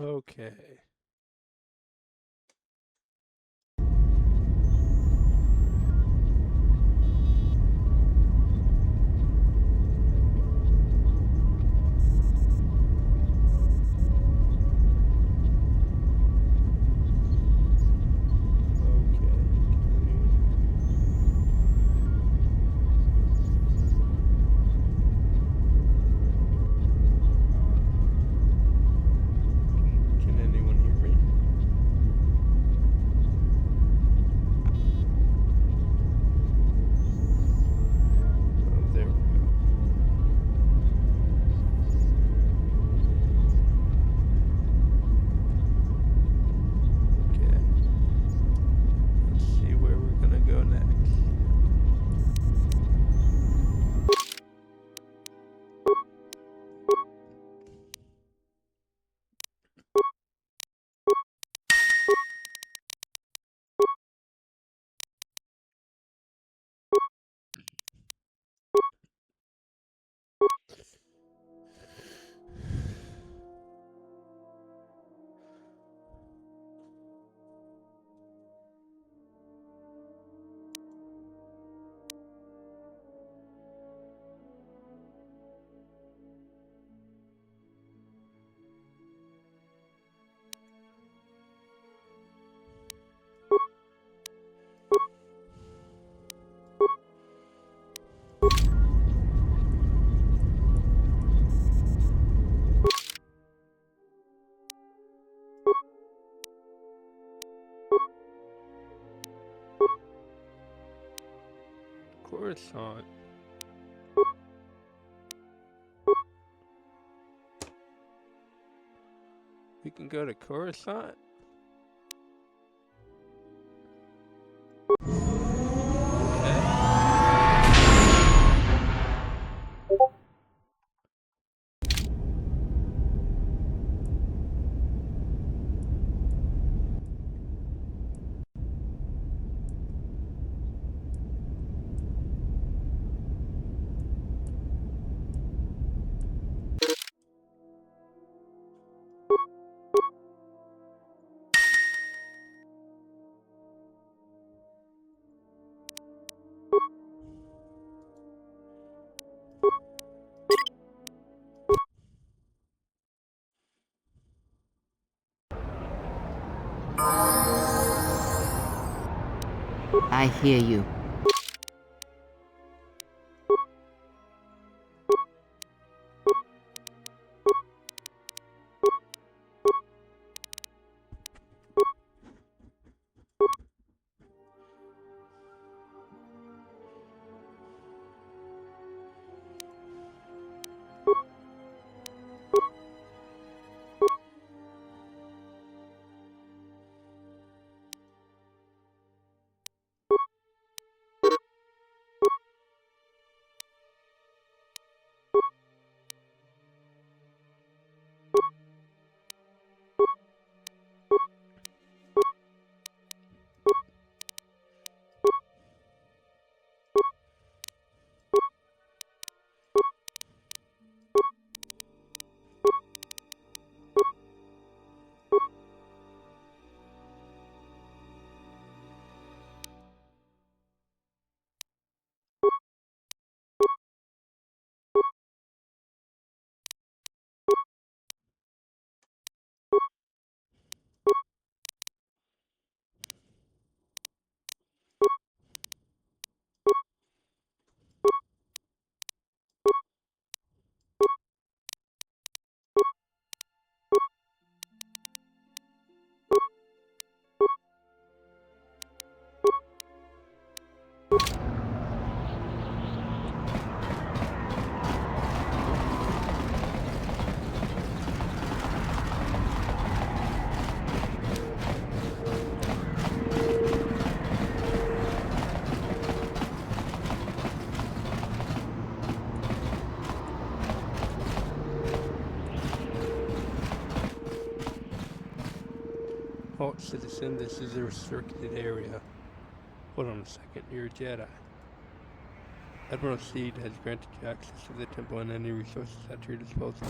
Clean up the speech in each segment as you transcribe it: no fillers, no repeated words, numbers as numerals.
Okay. Can anyone hear me? Oh, there we go. Okay. Let's see where we're gonna go next. Coruscant. We can go to Coruscant? Okay. I hear you. Halt, citizen, this is a restricted area. Hold on a second, you're a Jedi. Admiral Seed has granted you access to the temple and any resources at your disposal.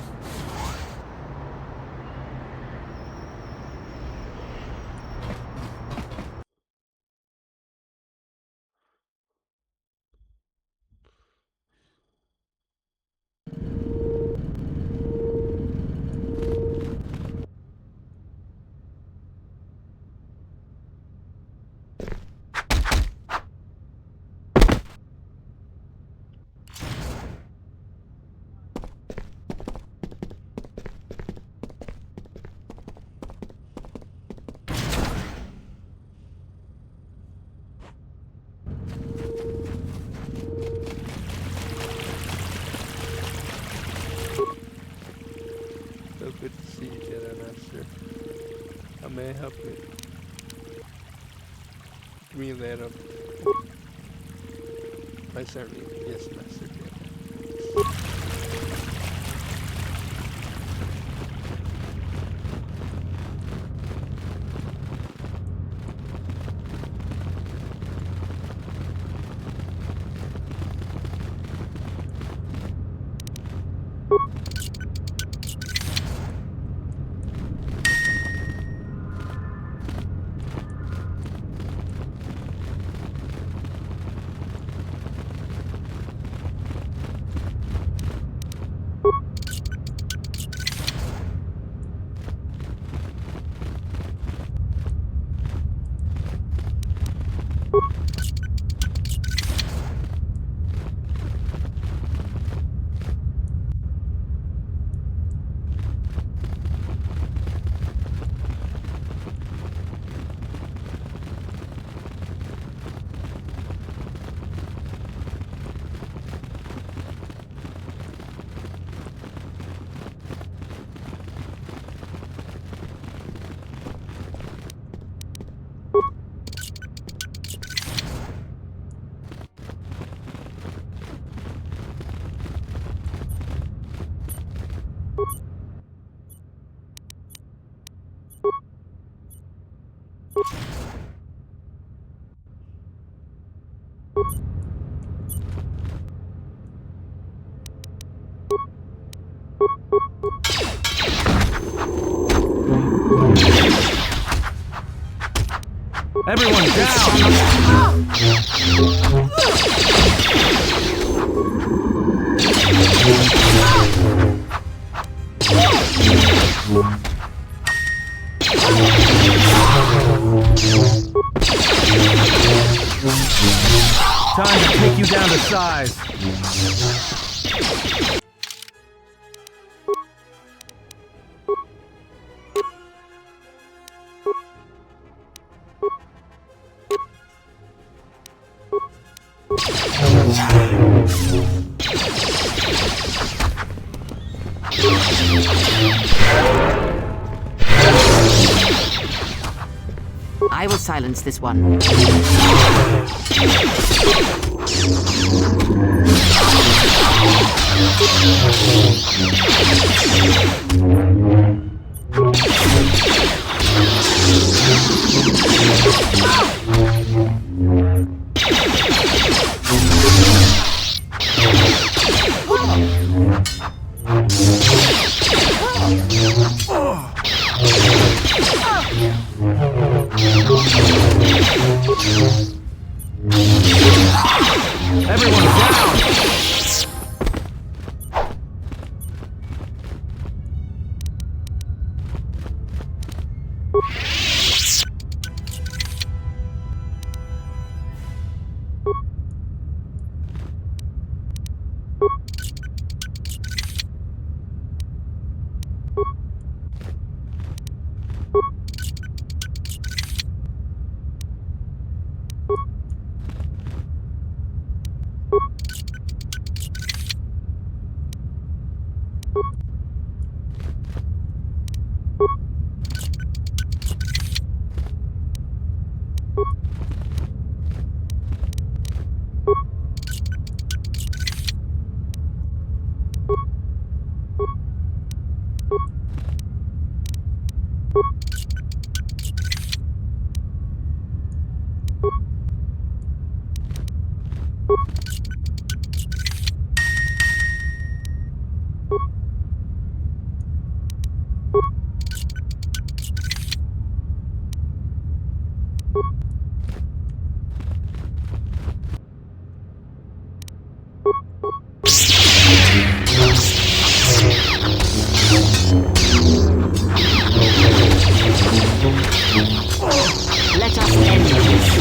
I help you? Give me that up. I certainly, yes, Master Jedi. Everyone down! Time to take you down to size. I will silence this one. Everyone down! Let us end this.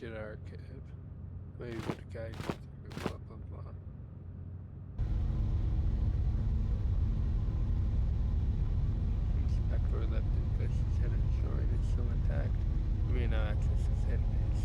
Jedi Archive. Maybe with a guide through blah blah blah. Inspector left investigation ensuring it's still intact. You may now access this database.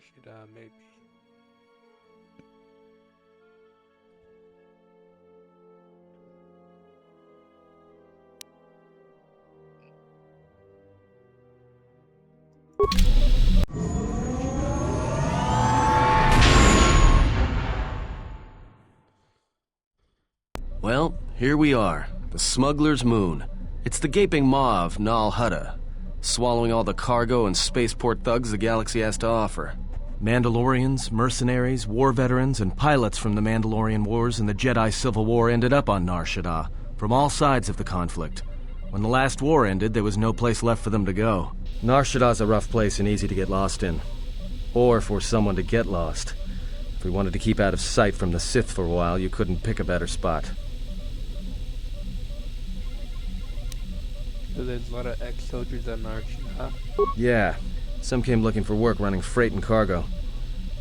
Nar Shaddaa, maybe. Well, here we are. The Smuggler's Moon. It's the gaping maw of Nal Hutta, swallowing all the cargo and spaceport thugs the galaxy has to offer. Mandalorians, mercenaries, war veterans, and pilots from the Mandalorian Wars and the Jedi Civil War ended up on Nar Shaddaa, from all sides of the conflict. When the last war ended, there was no place left for them to go. Nar Shaddaa's a rough place and easy to get lost in. Or for someone to get lost. If we wanted to keep out of sight from the Sith for a while, you couldn't pick a better spot. So there's a lot of ex-soldiers on Nar Shaddaa. Yeah, some came looking for work running freight and cargo.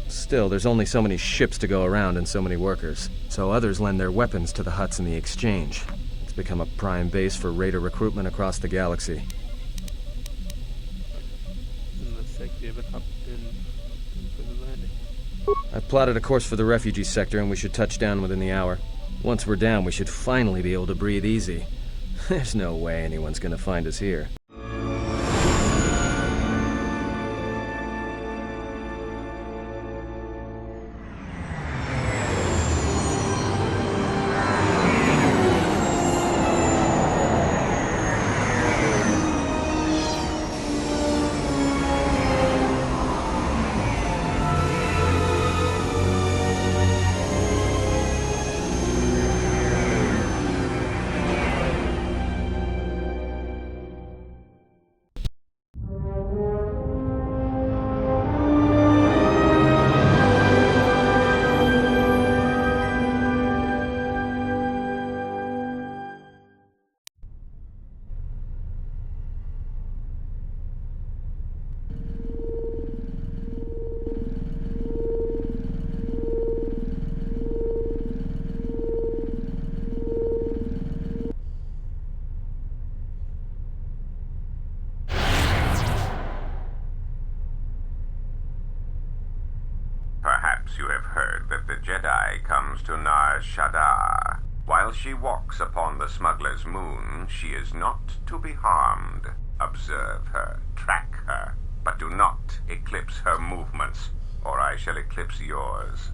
Still, there's only so many ships to go around and so many workers, so others lend their weapons to the Hutts in the exchange. It's become a prime base for raider recruitment across the galaxy. And looks like we have an up for the landing. I've plotted a course for the refugee sector and we should touch down within the hour. Once we're down, we should finally be able to breathe easy. There's no way anyone's gonna find us here. Perhaps you have heard that the Jedi comes to Nar Shaddaa. While she walks upon the Smuggler's Moon, she is not to be harmed. Observe her, track her, but do not eclipse her movements, or I shall eclipse yours.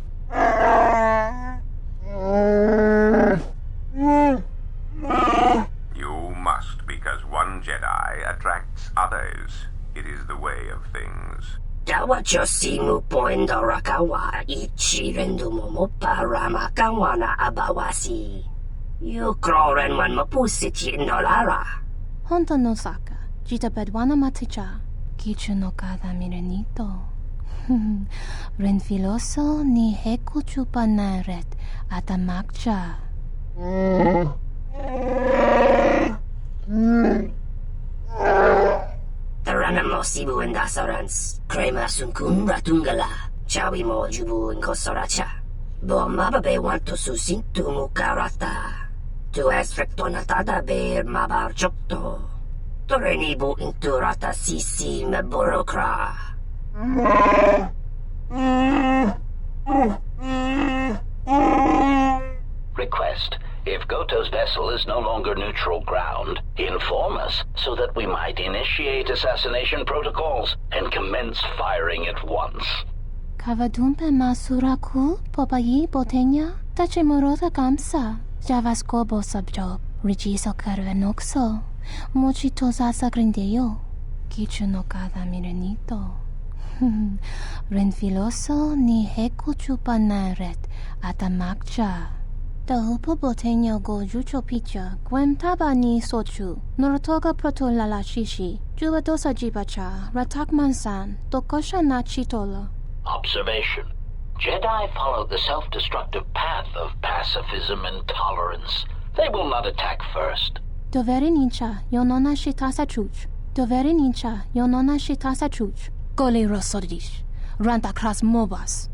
You must, because one Jedi attracts others. It is the way of things. Dawachosimu poindorakawa ichirendumu paramakawana abawasi. Yukroren wan mapusiti nolara. Honto no saka, jita bedwana maticha, kichu no kada mirenito. Renfiloso ni heku chupanaret atamakcha. Taranamo sibu endasarans, crema sunkun ratungala, chawi mo jubu inkosoracha. Bo mababe wanto susintu mukarata. Tu es rectonatada ber mabar chokto. Torenibu inturata sisi me burokra. Request. If Goto's vessel is no longer neutral ground, inform us so that we might initiate assassination protocols and commence firing at once. Kavadumpe masuraku popayi botenya, tachimurota kamsa, javaskobo subjob, rigiso carvenoxo, mochito sasa grindeyo, kichu no kada mirenito. Renfiloso ni heku chupanaret atamakcha. Dahupo boteño go jucho picha, gwem taba ni sochu, norotoga proto lalashishi, jubadosa jibacha, ratakmansan, tokosha na chitola. Observation. Jedi follow the self-destructive path of pacifism and tolerance. They will not attack first. Doveri nincha, yonona shitasa chuch. Doveri nincha, yonona shitasa chuch. Gole rosodish, ranta kras mobas.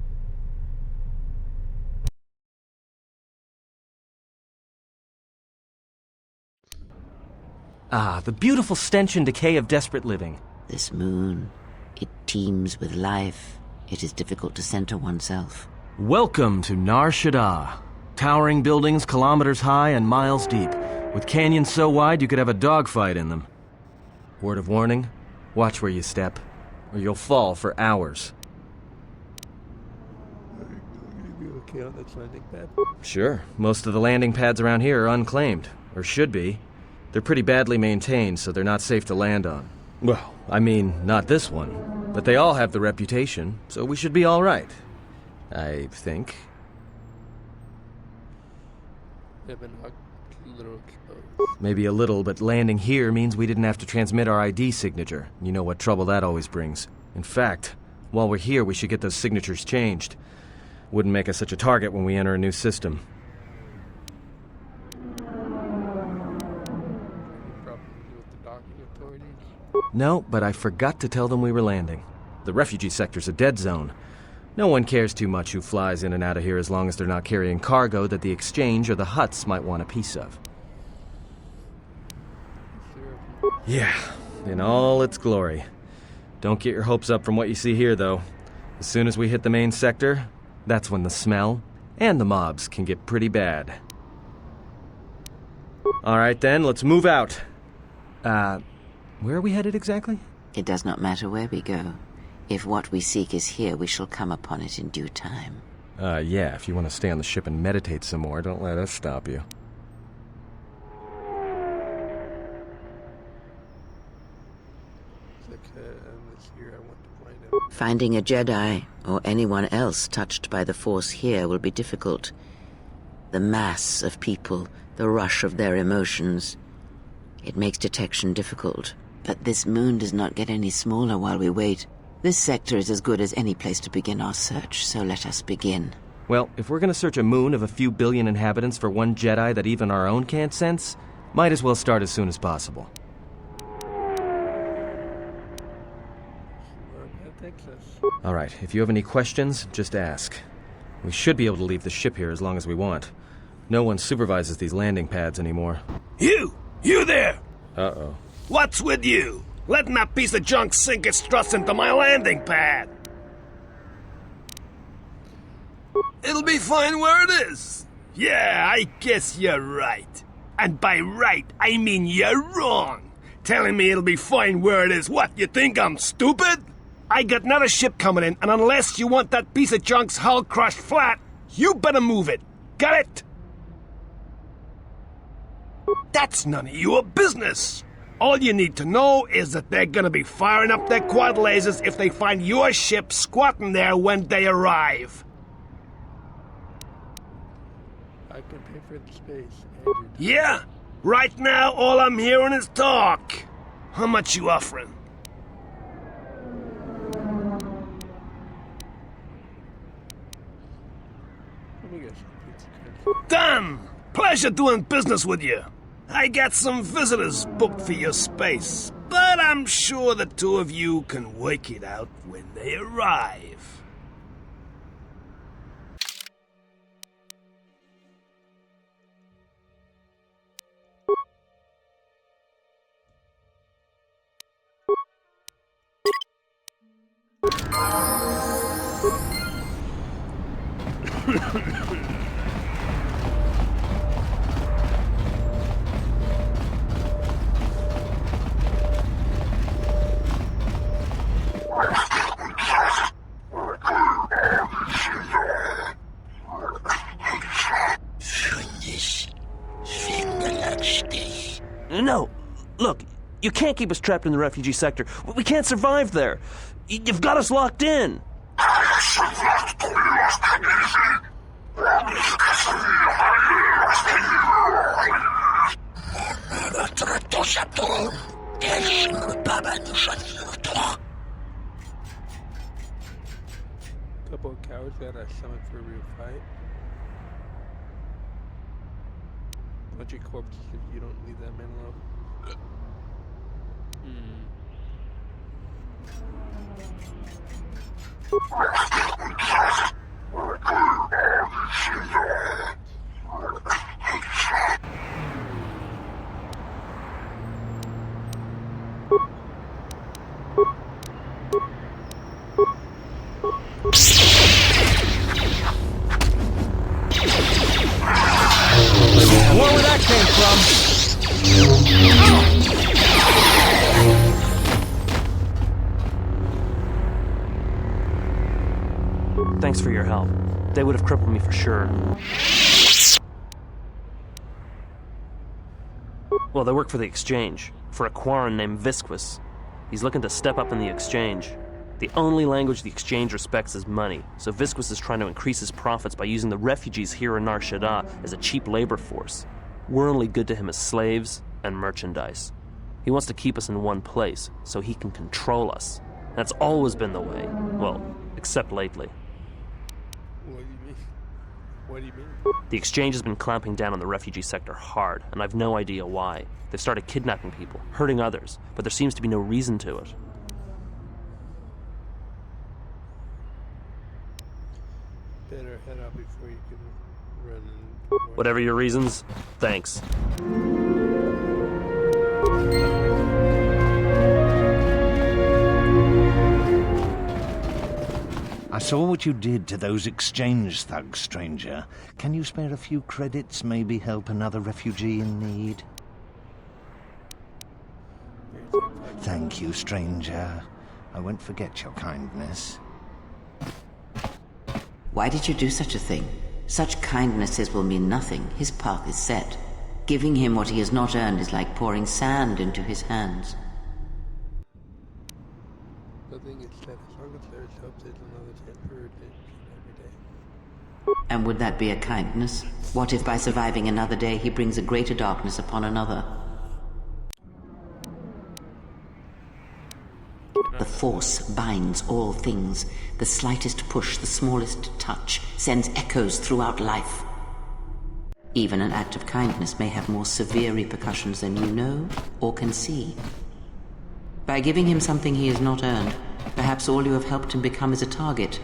Ah, the beautiful stench and decay of desperate living. This moon, it teems with life. It is difficult to center oneself. Welcome to Nar Shaddaa. Towering buildings kilometers high and miles deep, with canyons so wide you could have a dogfight in them. Word of warning, watch where you step, or you'll fall for hours. Are you okay on that landing pad? Sure, most of the landing pads around here are unclaimed, or should be. They're pretty badly maintained, so they're not safe to land on. Well, I mean, not this one. But they all have the reputation, so we should be all right. I think. They've been a little exposed. Maybe a little, but landing here means we didn't have to transmit our ID signature. You know what trouble that always brings. In fact, while we're here, we should get those signatures changed. Wouldn't make us such a target when we enter a new system. Probably with the docking authorities. No, but I forgot to tell them we were landing. The refugee sector's a dead zone. No one cares too much who flies in and out of here as long as they're not carrying cargo that the exchange or the Hutts might want a piece of. Yeah, in all its glory. Don't get your hopes up from what you see here, though. As soon as we hit the main sector, that's when the smell and the mobs can get pretty bad. All right, then, let's move out. Where are we headed exactly? It does not matter where we go. If what we seek is here, we shall come upon it in due time. Yeah, if you want to stay on the ship and meditate some more, don't let us stop you. This year I want to find out. Finding a Jedi, or anyone else touched by the Force here, will be difficult. The mass of people, the rush of their emotions. It makes detection difficult. But this moon does not get any smaller while we wait. This sector is as good as any place to begin our search, so let us begin. Well, if we're gonna search a moon of a few billion inhabitants for one Jedi that even our own can't sense, might as well start as soon as possible. Where that takes us. All right, if you have any questions, just ask. We should be able to leave the ship here as long as we want. No one supervises these landing pads anymore. You there! Uh-oh. What's with you? Letting that piece of junk sink its struts into my landing pad. It'll be fine where it is. Yeah, I guess you're right. And by right, I mean you're wrong. Telling me it'll be fine where it is. What, you think I'm stupid? I got another ship coming in, and unless you want that piece of junk's hull crushed flat, you better move it. Got it? That's none of your business. All you need to know is that they're gonna be firing up their quad lasers if they find your ship squatting there when they arrive. I can pay for the space and your time. Yeah? Right now, all I'm hearing is talk. How much you offering? Let me get some pizza crunch. Done! Pleasure doing business with you. I got some visitors booked for your space, but I'm sure the two of you can work it out when they arrive. No, look, you can't keep us trapped in the refugee sector. We can't survive there. You've got us locked in. Couple of cowards that are summoned for a real fight. Bunch of corpses if you don't leave that man alone. Thanks for your help. They would have crippled me for sure. Well, they work for the Exchange, for a Quarren named Visquis. He's looking to step up in the Exchange. The only language the Exchange respects is money, so Visquis is trying to increase his profits by using the refugees here in Nar Shaddaa as a cheap labor force. We're only good to him as slaves and merchandise. He wants to keep us in one place, so he can control us. That's always been the way. Well, except lately. What do you mean? What do you mean? The Exchange has been clamping down on the refugee sector hard, and I've no idea why. They've started kidnapping people, hurting others, but there seems to be no reason to it. Better head out before you can run and... Whatever your reasons, thanks. I saw what you did to those Exchange thugs, stranger. Can you spare a few credits, maybe help another refugee in need? Thank you, stranger. I won't forget your kindness. Why did you do such a thing? Such kindnesses will mean nothing. His path is set. Giving him what he has not earned is like pouring sand into his hands. Nothing is said as long as there is hope there's another chance for redemption every day. And would that be a kindness? What if by surviving another day he brings a greater darkness upon another? The Force binds all things. The slightest push, the smallest touch, sends echoes throughout life. Even an act of kindness may have more severe repercussions than you know or can see. By giving him something he has not earned, perhaps all you have helped him become is a target.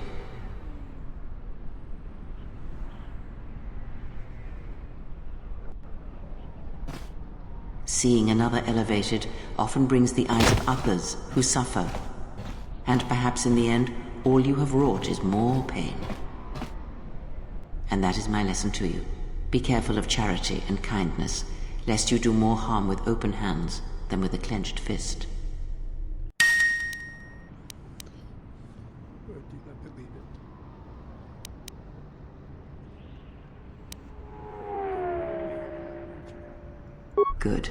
Seeing another elevated often brings the eyes of others who suffer. And perhaps in the end, all you have wrought is more pain. And that is my lesson to you. Be careful of charity and kindness, lest you do more harm with open hands than with a clenched fist. I do not believe it. Good.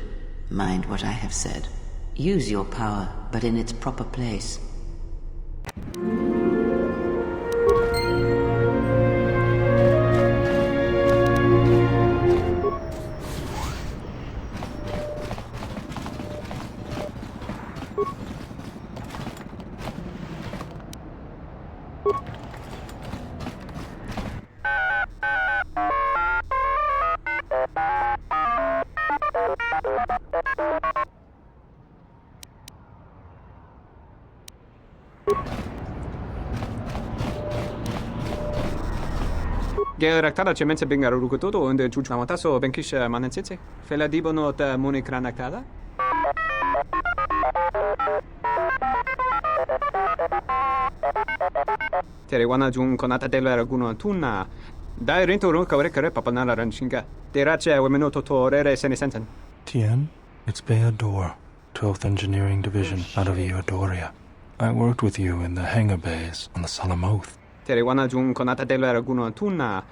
Mind what I have said. Use your power, but in its proper place. Geraktada cemense bengar rukutoto unde chuchamataso benkish manensitse. Fela dibonot munikranaktada. Terewana jun konata della raguno tunna. Dai rento ru kawre kare papanala ranshinga. Terache wemenoto torere senesensen. Tien, it's Beador, 12th Engineering Division out of Eodoria. I worked with you in the hangar bays on the Solemn Oath. Terewana jun konata della raguno tunna.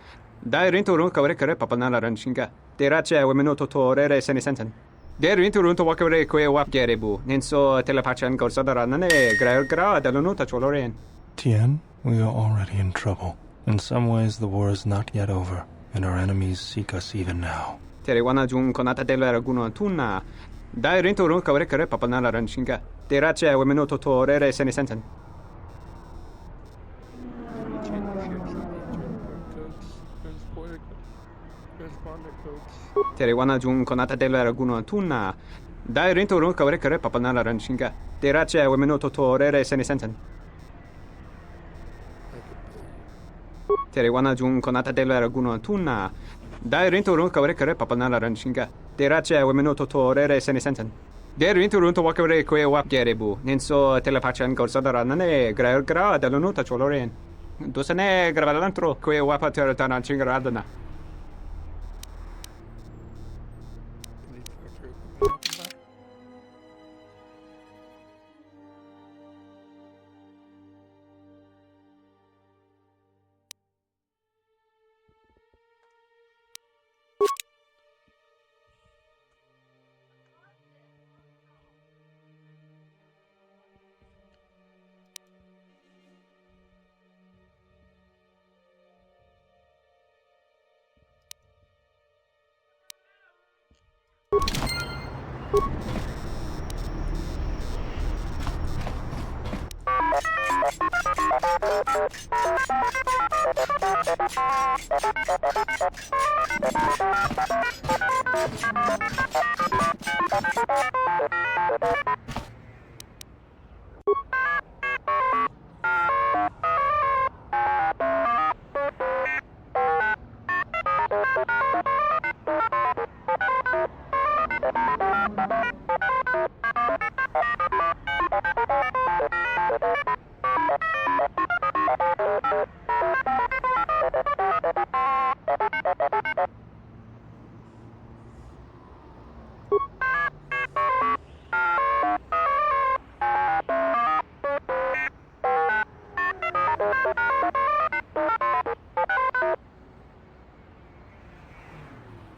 Dai rento ru kawre kare papanala ranshinga. Terache wemenoto torere senesensen. Der rento ru to wakare kwe wap gerebu. Nenso telepachan gorsada nane gra delonota choloren. Tien, we are already in trouble. In some ways, the war is not yet over, and our enemies seek us even now. Terewana jun konata della raguno tunna. Dai rento ru kawre kare papanala ranshinga. Terache wemenoto torere senesensen. Terewana jun konata della raguno tunna. Dai rento ru kawre kare papanala ranshinga. Terache wemenoto torere senesensen. Terewana jun konata della raguno tunna. Dai rento ru kawre kare papanala ranshinga. Terache wemenoto torere senesensen. Der rento ru to wakare kwe wap gerebu. Nenso telepachan gorsada nane gra delonota choloren. Dosane gravalantro kwe wapa teratana chingaradana.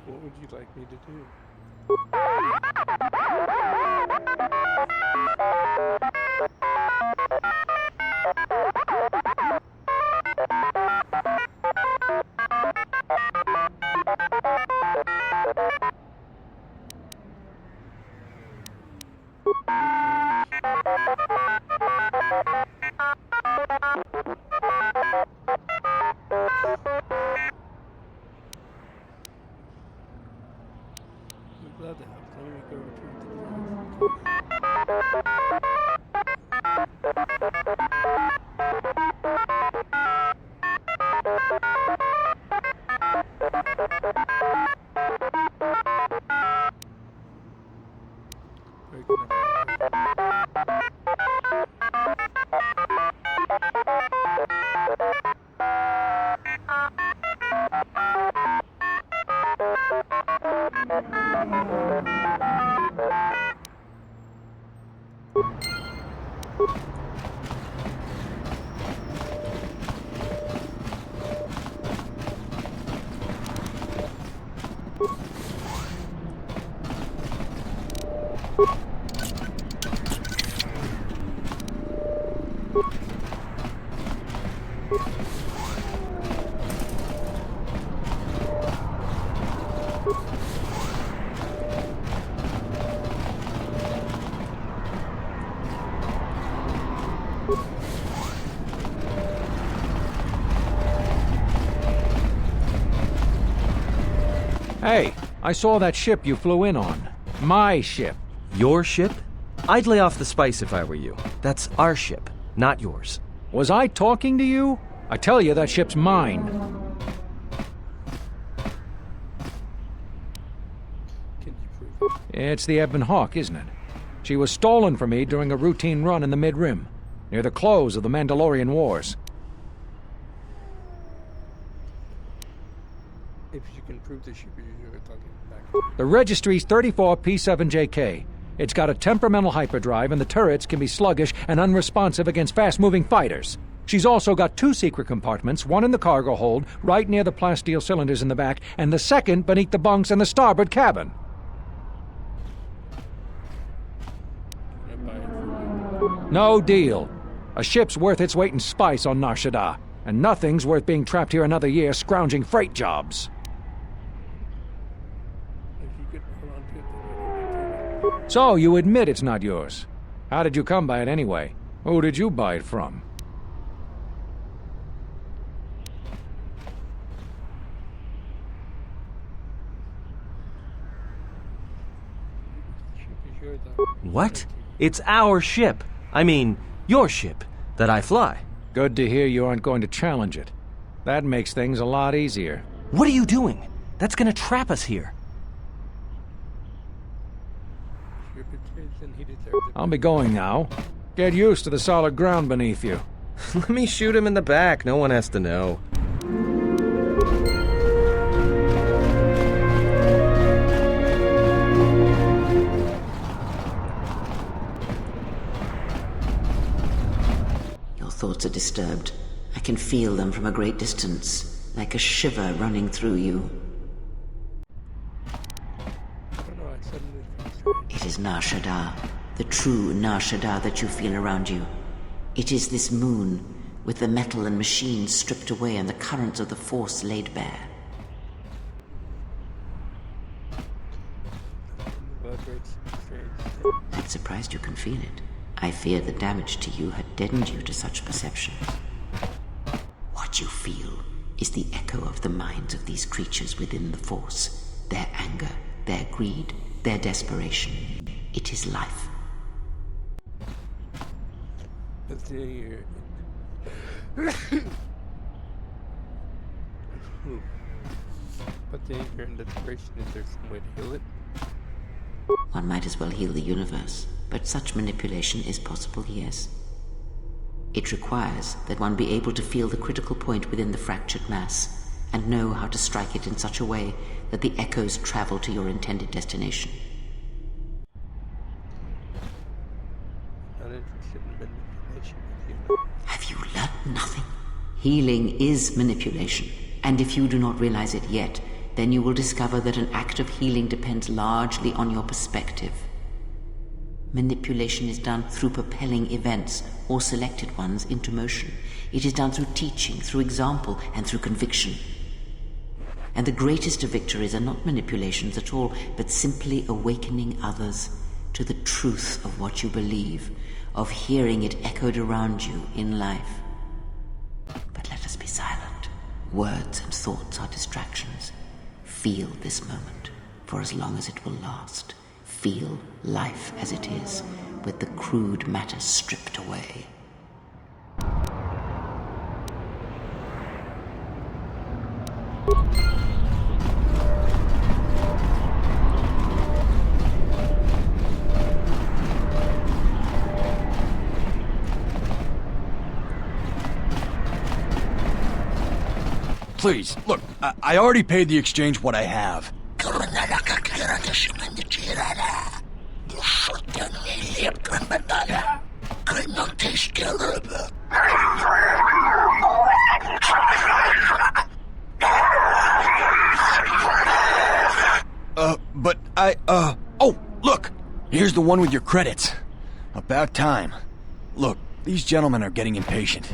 What would you like me to do? I'm glad to help. Let me go retrieve the drive. Very good. Hey, I saw that ship you flew in on. My ship. Your ship? I'd lay off the spice if I were you. That's our ship, not yours. Was I talking to you? I tell you, that ship's mine. Can you prove it? It's the Ebon Hawk, isn't it? She was stolen from me during a routine run in the Mid-Rim, near the close of the Mandalorian Wars. If you can prove the ship you're talking back. The registry's 34 P7JK. It's got a temperamental hyperdrive, and the turrets can be sluggish and unresponsive against fast-moving fighters. She's also got 2 secret compartments, one in the cargo hold, right near the plasteel cylinders in the back, and the second beneath the bunks in the starboard cabin. Can I buy it from you? No deal. A ship's worth its weight in spice on Nar Shaddaa, and nothing's worth being trapped here another year scrounging freight jobs. If you could hold on to it, then I can return it. So, you admit it's not yours. How did you come by it anyway? Who did you buy it from? The ship is yours, though. What? It's our ship. I mean, your ship that I fly. Good to hear you aren't going to challenge it. That makes things a lot easier. What are you doing? That's gonna trap us here. If it's his, then he deserves it. I'll be going now. Get used to the solid ground beneath you. Let me shoot him in the back. No one has to know. Your thoughts are disturbed. I can feel them from a great distance, like a shiver running through you. I don't know, I suddenly feel strange. It is Nar Shaddaa, the true Nar Shaddaa that you feel around you. It is this moon, with the metal and machines stripped away and the currents of the Force laid bare. Vibrates. quite surprised you can feel it. I fear the damage to you had deadened you to such perception. What you feel is the echo of the minds of these creatures within the Force. Their anger, their greed, their desperation. It is life. But the anger and desperation, is there some way to heal it? One might as well heal the universe, but such manipulation is possible, yes. It requires that one be able to feel the critical point within the fractured mass, and know how to strike it in such a way that the echoes travel to your intended destination. Not interested in manipulation with you. Have you learned nothing? Healing is manipulation, and if you do not realize it yet, then you will discover that an act of healing depends largely on your perspective. Manipulation is done through propelling events, or selected ones, into motion. It is done through teaching, through example, and through conviction. And the greatest of victories are not manipulations at all, but simply awakening others to the truth of what you believe, of hearing it echoed around you in life. But let us be silent. Words and thoughts are distractions. Feel this moment, for as long as it will last. Feel life as it is, with the crude matter stripped away. Please, look, I already paid the exchange what I have. But oh, look! Here's the one with your credits. About time. Look, these gentlemen are getting impatient.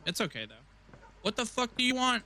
It's okay though. What the fuck do you want?